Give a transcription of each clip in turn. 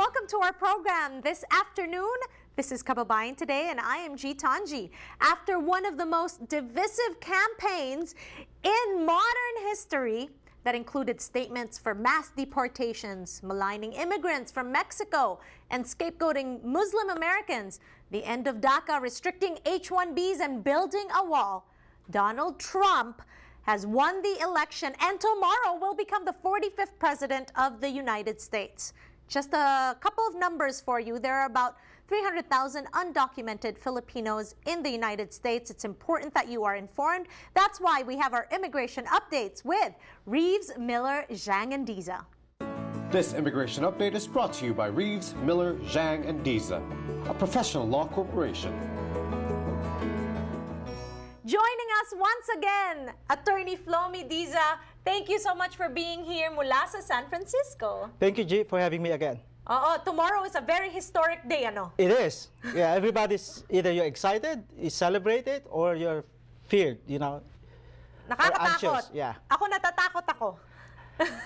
welcome to our program this afternoon. This is Kababayan today, and I am G. Tanji. After one of the most divisive campaigns in modern history that included statements for mass deportations, maligning immigrants from Mexico, and scapegoating Muslim Americans, the end of DACA restricting H-1Bs and building a wall, Donald Trump has won the election and tomorrow will become the 45th president of the United States. Just a couple of numbers for you. There are about 300,000 undocumented Filipinos in the United States. It's important that you are informed. That's why we have our immigration updates with Reeves, Miller, Zhang, and Diza. This immigration update is brought to you by Reeves, Miller, Zhang, and Diza, a professional law corporation. Joining us once again, Attorney Flomy Diza. Thank you so much for being here mula sa San Francisco. Thank you, G, for having me again. Tomorrow is a very historic day, ano? It is. Yeah, everybody's either you're excited, you celebrate it, or you're feared, you know. Nakakatakot. Anxious, yeah. Ako natatakot ako.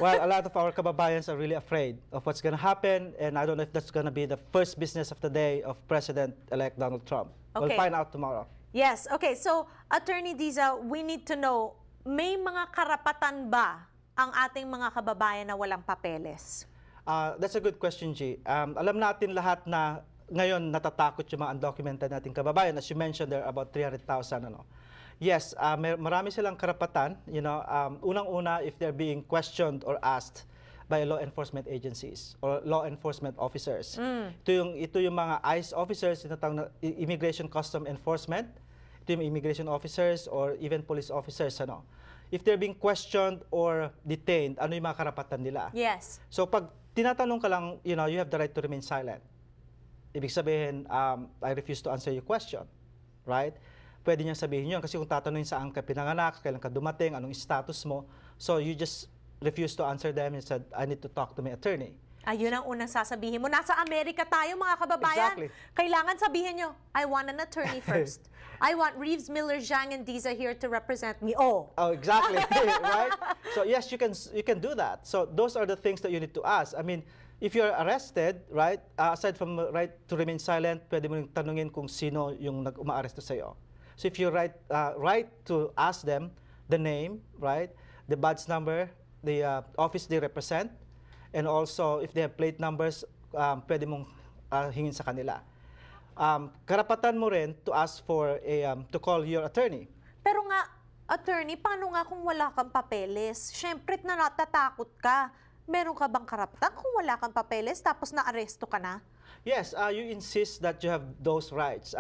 Well, a lot of our kababayans are really afraid of what's going to happen, and I don't know if that's going to be the first business of the day of President-elect Donald Trump. Okay. We'll find out tomorrow. Yes. Okay. So, Attorney Diza, we need to know, may mga karapatan ba ang ating mga kababayan na walang papeles? That's a good question, G. Alam natin lahat na ngayon natatakot yung mga undocumented nating kababayan. As you mentioned, there are about 300,000. Ano? Yes, marami silang karapatan. You know, unang-una, if they're being questioned or asked by law enforcement agencies or law enforcement officers. Ito yung mga ICE officers, tinatawag na Immigration Custom Enforcement. Ito yung immigration officers or even police officers. Ano? If they're being questioned or detained, ano yung mga karapatan nila? Yes. So pag tinatanong ka lang, you know, you have the right to remain silent. Ibig sabihin, I refuse to answer your question. Right? Pwede niyang sabihin yun kasi kung tatanungin saan ka pinanganak, kailan ka dumating, anong status mo, so you just refuse to answer them and said, I need to talk to my attorney. Ayun ang unang sasabihin mo. Nasa Amerika tayo, mga kababayan. Exactly. Kailangan sabihin nyo, I want an attorney first. I want Reeves, Miller, Zhang, and Diza here to represent me. Oh, exactly. Right? So yes, you can do that. So those are the things that you need to ask. I mean, if you're arrested, right, aside from the right to remain silent, pwede mo tanungin kung sino yung nag-umaaresto sa'yo. So if you right to ask them the name, right, the badge number, the office they represent, and also if they have plate numbers, pwede mong hingin sa kanila. Karapatan mo rin to ask for to call your attorney. Pero nga, attorney, paano nga kung wala kang papeles? Siyempre na natatakot ka. Meron ka bang karapatan kung wala kang papeles tapos na-aresto ka na? Yes, you insist that you have those rights.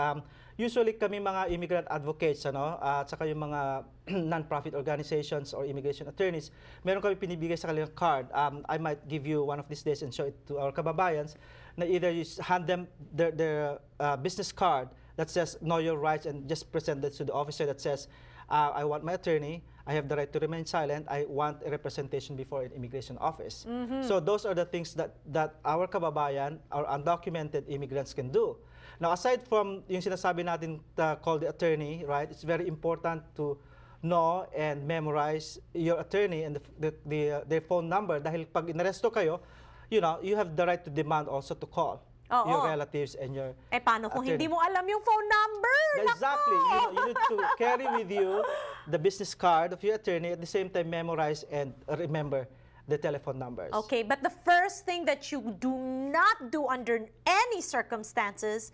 Usually kami mga immigrant advocates, ano, at saka yung mga non-profit organizations or immigration attorneys, meron kami pinibigay sa kanilang card. I might give you one of these days and show it to our kababayans na either you hand them their business card that says know your rights and just present it to the officer that says, I want my attorney, I have the right to remain silent, I want a representation before an immigration office. So those are the things that our kababayan, our undocumented immigrants can do. Now, aside from yung sinasabi natin call the attorney, right, it's very important to know and memorize your attorney and their phone number dahil pag inaresto kayo, you know, you have the right to demand also to call your relatives and your paano kung hindi mo alam yung phone number? Exactly. You need to carry with you the business card of your attorney, at the same time memorize and remember the telephone numbers. Okay, but the first thing that you do not do under any circumstances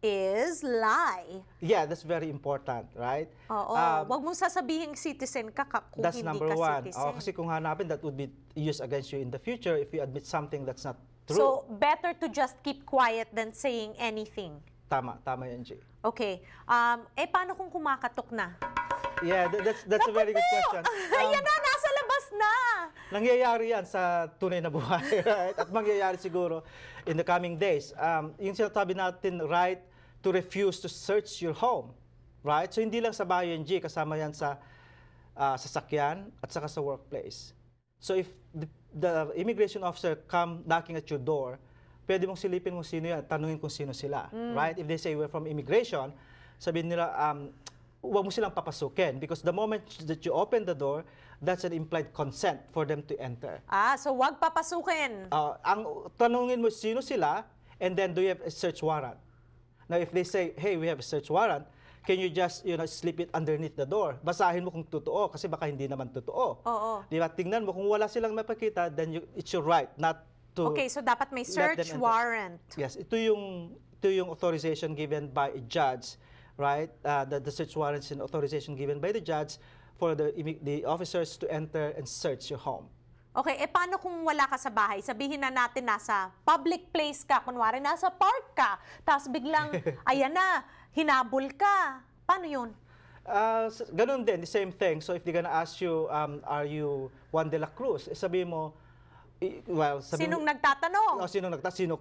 is lie. Yeah, that's very important, right? Wag mong sasabihin citizen ka kung that's hindi number ka one. citizen. Kasi kung hanapin, that would be used against you in the future if you admit something that's not true. So, better to just keep quiet than saying anything. Tama yan, G. Okay. Paano kung kumakatok na? Yeah, that's a very good question. Ayan na, nasa labas na! Nangyayari yan sa tunay na buhay, right? At mangyayari siguro in the coming days. Yung sinasabi natin, right to refuse to search your home, right? So hindi lang sa bayan, G, kasama yan sa sasakyan at saka sa workplace. So if the immigration officer come knocking at your door, pwede mong silipin kung sino yan, tanungin kung sino sila, right? If they say we're from immigration, sabihin nila, huwag mo silang papasukin because the moment that you open the door, that's an implied consent for them to enter. So wag papasukin. Ang tanungin mo, sino sila, and then do you have a search warrant? Now, if they say, hey, we have a search warrant, can you just, slip it underneath the door? Basahin mo kung totoo, kasi baka hindi naman totoo. Oo. Di ba? Tingnan mo, kung wala silang mapakita, then it's your right not to Okay, so dapat may let them search enter. warrant. Yes, ito yung authorization given by a judge, right? The search warrants and authorization given by the judge for the officers to enter and search your home. Okay, paano kung wala ka sa bahay? Sabihin na natin nasa public place ka, kunwari nasa park ka, tapos biglang, ayan na, hinabol ka. Paano yun? Ganun din, the same thing. So if they're gonna ask you, are you Juan de la Cruz? Sabihin mo, Sinong nagtatanong?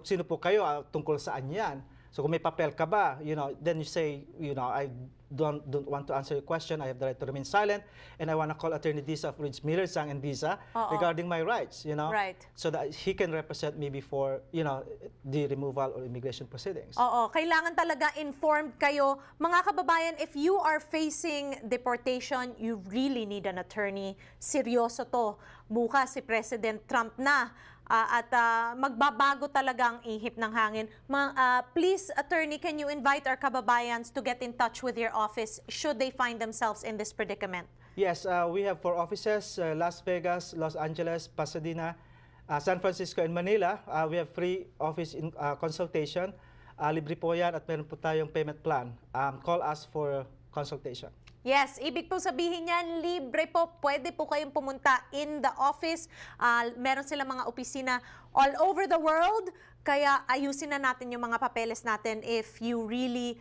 Sino po kayo? Tungkol saan yan? So kung may papel ka ba, then you say, I don't want to answer your question. I have the right to remain silent, and I want to call Atty. Diza of Ridge, Miller, Zhang, and Diza regarding my rights. Right. So that he can represent me before, the removal or immigration proceedings. Oo, kailangan talaga informed kayo. Mga kababayan, if you are facing deportation, you really need an attorney. Seryoso to. Bukas si President Trump na. At magbabago talaga ang ihip ng hangin. Please, attorney, can you invite our kababayans to get in touch with your office should they find themselves in this predicament? Yes, we have 4 offices, Las Vegas, Los Angeles, Pasadena, San Francisco, and Manila. We have free office consultation. Libre po yan at meron po tayong payment plan. Call us for consultation. Yes, ibig po sabihin niyan, libre po. Pwede po kayong pumunta in the office. Meron silang mga opisina all over the world. Kaya ayusin na natin yung mga papeles natin if you really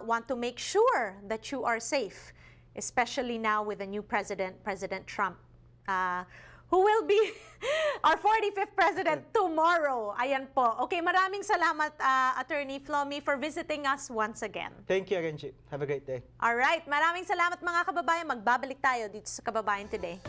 want to make sure that you are safe. Especially now with the new president, President Trump. Who will be our 45th president tomorrow. Ayan po. Okay, maraming salamat, Attorney Flomy, for visiting us once again. Thank you again, Chief. Have a great day. Alright, maraming salamat mga kababayan. Magbabalik tayo dito sa Kababayan Today.